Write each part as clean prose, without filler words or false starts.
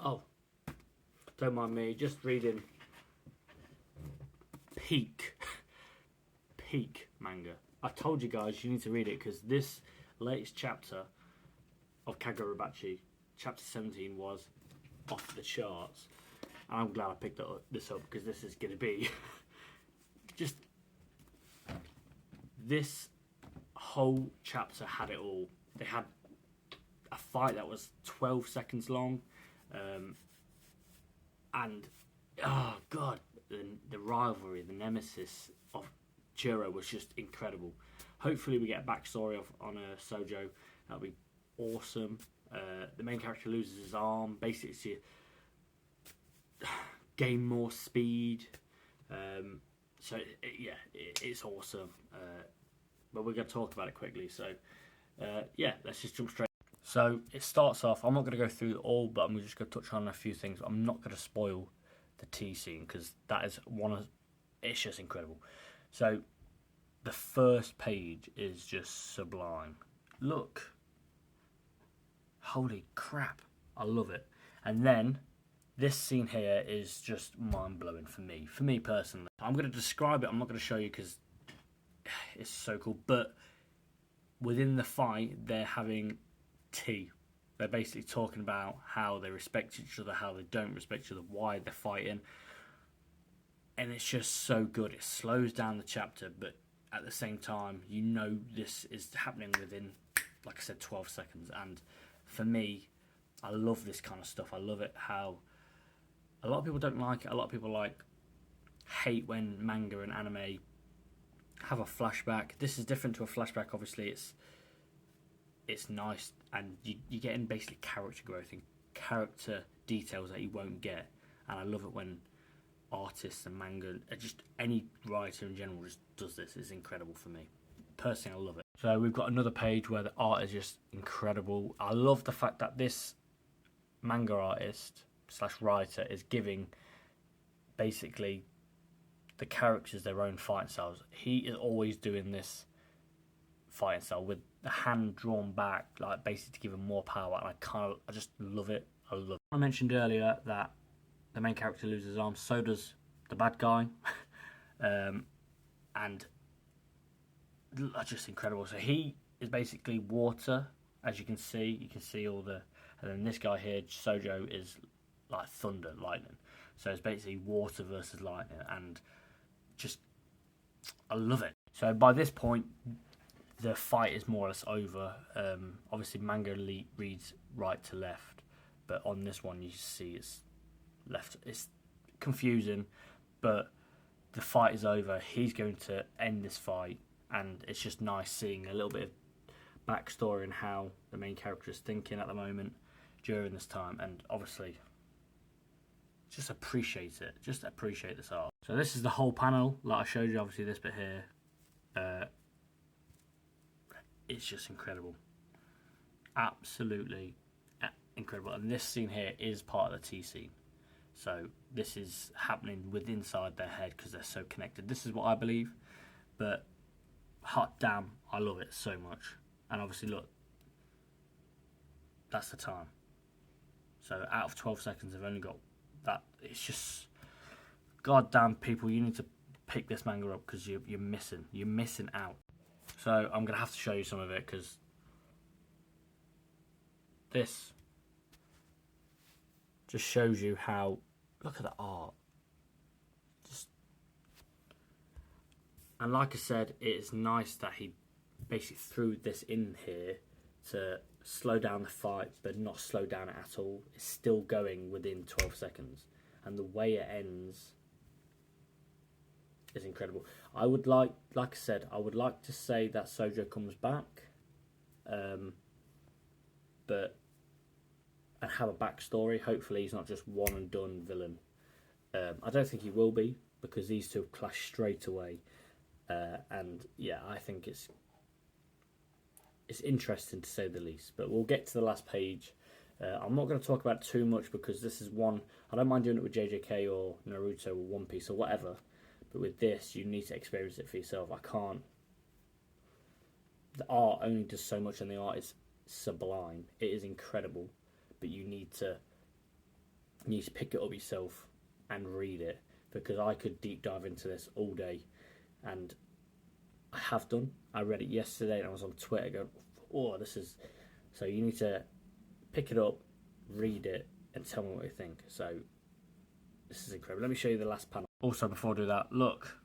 Oh, don't mind me, just reading peak manga. I told you guys you need to read it because this latest chapter of Kagura Bachi, chapter 17, was off the charts. And I'm glad I picked this up because this is going to be just... This whole chapter had it all. They had a fight that was 12 seconds long. And, oh god, the rivalry, the nemesis of Chiro was just incredible. Hopefully we get a backstory on Sojo. That'll be awesome. The main character loses his arm. Basically, gain more speed. It's awesome. But we're going to talk about it quickly. So, let's just jump straight. So it starts off, I'm not going to go through it all, but I'm just going to touch on a few things. I'm not going to spoil the tea scene because that is it's just incredible. So the first page is just sublime. Look. Holy crap. I love it. And then this scene here is just mind-blowing for me personally. I'm going to describe it, I'm not going to show you because it's so cool, but within the fight, they're having tea. They're basically talking about how they respect each other, how they don't respect each other, why they're fighting. And it's just so good. It slows down the chapter, but at the same time, you know this is happening within, like I said, 12 seconds. And for me, I love this kind of stuff. I love it how a lot of people don't like it. A lot of people hate when manga and anime have a flashback. This is different to a flashback. Obviously, it's nice, and you're getting basically character growth and character details that you won't get. And I love it when artists and manga, just any writer in general, just does this. It's incredible for me. Personally, I love it. So we've got another page where the art is just incredible. I love the fact that this manga artist / writer is giving basically the characters their own fighting styles. He is always doing this fighting style with the hand drawn back, like basically to give him more power, and I just love it. I love it. I mentioned earlier that the main character loses his arm, so does the bad guy. And that's just incredible. So he is basically water, as you can see all the, and then this guy here, Sojo, is like thunder, lightning. So it's basically water versus lightning, and just I love it. So by this point, the fight is more or less over. Obviously, manga reads right to left, but on this one you see it's left. It's confusing, but the fight is over. He's going to end this fight, and it's just nice seeing a little bit of backstory and how the main character is thinking at the moment during this time, and obviously just appreciate it. Just appreciate this art. So this is the whole panel, like I showed you. Obviously, this bit here. It's just incredible. Absolutely incredible. And this scene here is part of the tea scene. So this is happening inside their head because they're so connected. This is what I believe. But hot damn, I love it so much. And obviously, look, that's the time. So out of 12 seconds, I've only got that. It's just, goddamn, people, you need to pick this manga up because you're missing out. So I'm going to have to show you some of it because this just shows you how, look at the art. And like I said, it is nice that he basically threw this in here to slow down the fight, but not slow down it at all. It's still going within 12 seconds. And the way it ends is incredible. I would like I said, I would like to say that Sojo comes back, but and have a backstory. Hopefully, he's not just one and done villain. I don't think he will be because these two clash straight away, and yeah, I think it's interesting to say the least. But we'll get to the last page. I'm not going to talk about it too much because this is one. I don't mind doing it with JJK or Naruto or One Piece or whatever. But with this, you need to experience it for yourself. I can't. The art only does so much, and the art is sublime. It is incredible, but you need to You need to pick it up yourself and read it, because I could deep dive into this all day, and I have done. I read it yesterday and I was on Twitter going, oh, this is... So you need to pick it up, read it, and tell me what you think. So this is incredible. Let me show you the last panel. Also, before I do that, look.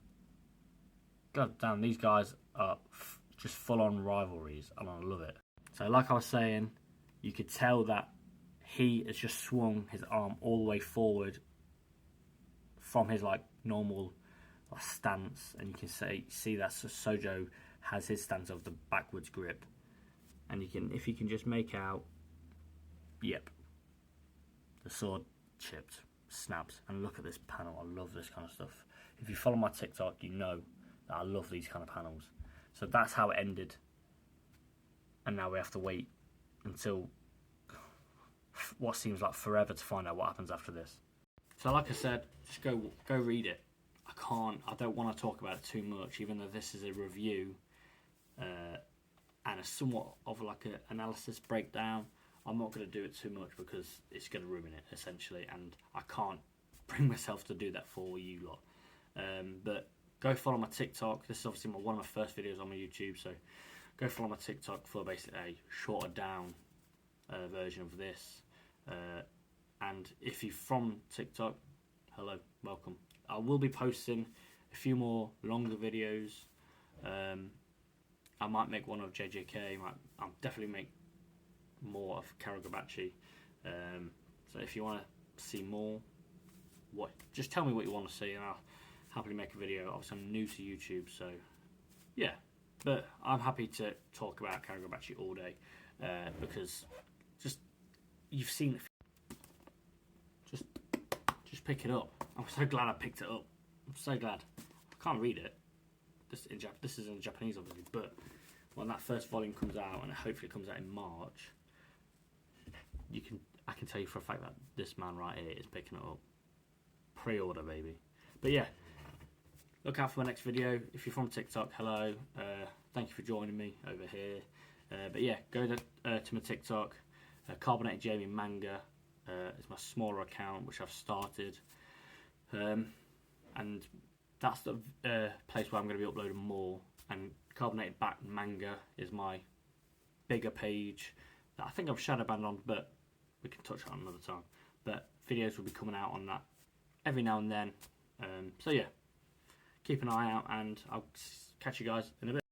God damn, these guys are just full-on rivalries, and I love it. So like I was saying, you could tell that he has just swung his arm all the way forward from his like normal stance, and you can see that Sojo has his stance of the backwards grip, and you can, if you can just make out, yep, the sword chipped, snaps. And look at this panel. I love this kind of stuff. If you follow my TikTok, you know that I love these kind of panels. So that's how it ended, and now we have to wait until what seems like forever to find out what happens after this. So like I said, just go read it. I don't want to talk about it too much, even though this is a review and a somewhat of like an analysis breakdown. I'm not going to do it too much because it's going to ruin it essentially, and I can't bring myself to do that for you lot. But go follow my TikTok. This is obviously one of my first videos on my YouTube, so go follow my TikTok for basically a shorter down version of this. And if you're from TikTok, hello, welcome. I will be posting a few more longer videos. I might make one of JJK. I'll definitely make more of Kagura Bachi. So if you want to see more, just tell me what you want to see, and I'll happily make a video. Obviously, I'm new to YouTube, so yeah. But I'm happy to talk about Kagura Bachi all day, because just you've seen it. Just pick it up. I'm so glad I picked it up. I'm so glad. I can't read it. This is in Japanese, obviously, but when that first volume comes out, and hopefully it comes out in March, I can tell you for a fact that this man right here is picking it up. Pre-order, baby. But yeah, look out for my next video. If you're from TikTok, hello. Thank you for joining me over here. But yeah, go to my TikTok, Carbonated Jamie Manga. It's my smaller account which I've started, and that's the place where I'm going to be uploading more. And Carbonated Back Manga is my bigger page that I think I've shadow banned on, but we can touch on another time. But videos will be coming out on that every now and then. So yeah, keep an eye out, and I'll catch you guys in a bit.